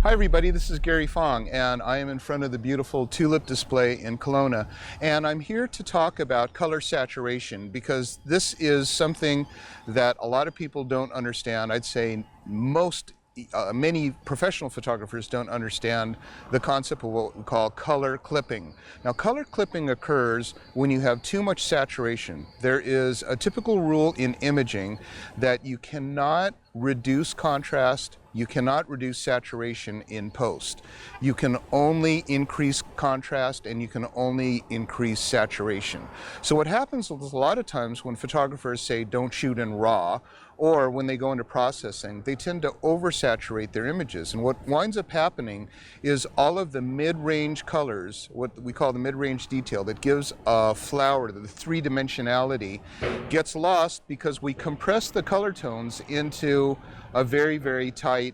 Hi everybody, this is Gary Fong, and I am in front of the beautiful tulip display in Kelowna, and I'm here to talk about color saturation because this is something that a lot of people don't understand. I'd say many professional photographers don't understand the concept of what we call color clipping. Now, color clipping occurs when you have too much saturation. There is a typical rule in imaging that you cannot reduce contrast, you cannot reduce saturation in post. You can only increase contrast and you can only increase saturation. So what happens a lot of times when photographers say don't shoot in RAW, or when they go into processing, they tend to oversaturate their images. And what winds up happening is all of the mid-range colors, what we call the mid-range detail that gives a flower the three-dimensionality, gets lost because we compress the color tones into a very, very tight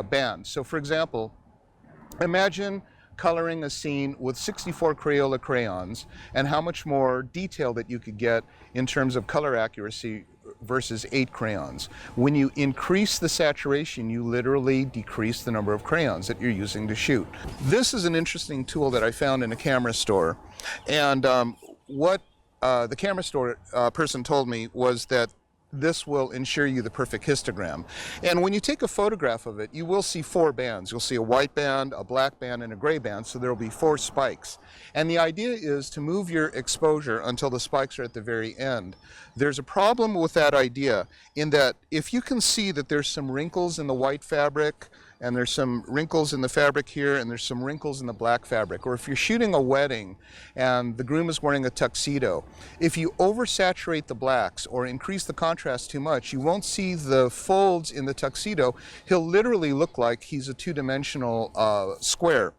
band. So for example, imagine coloring a scene with 64 Crayola crayons and how much more detail that you could get in terms of color accuracy versus 8 crayons. When you increase the saturation, you literally decrease the number of crayons that you're using to shoot. This is an interesting tool that I found in a camera store, and what the camera store person told me was that this will ensure you the perfect histogram. And when you take a photograph of it, you will see 4 bands. You'll see a white band, a black band, and a gray band, so there will be 4 spikes. And the idea is to move your exposure until the spikes are at the very end. There's a problem with that idea in that if you can see that there's some wrinkles in the white fabric, and there's some wrinkles in the fabric here, and there's some wrinkles in the black fabric, or if you're shooting a wedding and the groom is wearing a tuxedo, if you oversaturate the blacks or increase the contrast too much, you won't see the folds in the tuxedo. He'll literally look like he's a two-dimensional square.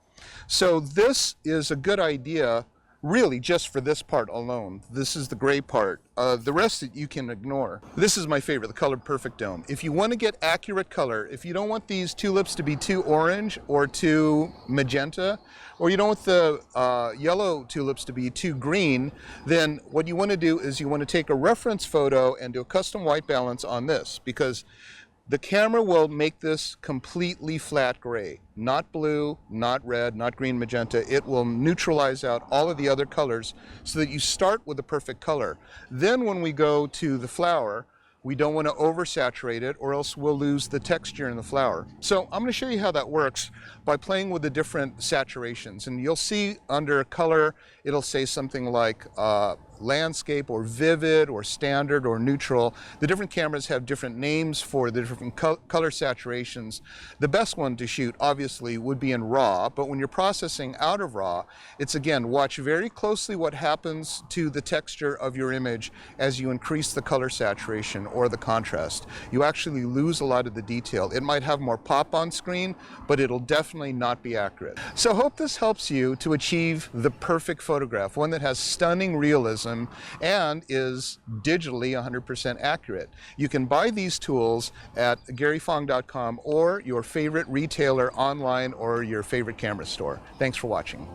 So this is a good idea really just for this part alone. This is the gray part. The rest that you can ignore. This is my favorite, the Color Perfect Dome. If you want to get accurate color, if you don't want these tulips to be too orange or too magenta, or you don't want the yellow tulips to be too green, then what you want to do is you want to take a reference photo and do a custom white balance on this, because the camera will make this completely flat gray, not blue, not red, not green, magenta. It will neutralize out all of the other colors so that you start with the perfect color. Then when we go to the flower, we don't want to oversaturate it or else we'll lose the texture in the flower. So I'm going to show you how that works by playing with the different saturations. And you'll see under color, it'll say something like landscape or vivid or standard or neutral. The different cameras have different names for the different color saturations. The best one to shoot obviously would be in RAW, but when you're processing out of RAW, it's again, watch very closely what happens to the texture of your image as you increase the color saturation or the contrast. You actually lose a lot of the detail. It might have more pop on screen, but it'll definitely not be accurate. So hope this helps you to achieve the perfect photograph, one that has stunning realism and is digitally 100% accurate. You can buy these tools at garyfong.com or your favorite retailer online or your favorite camera store. Thanks for watching.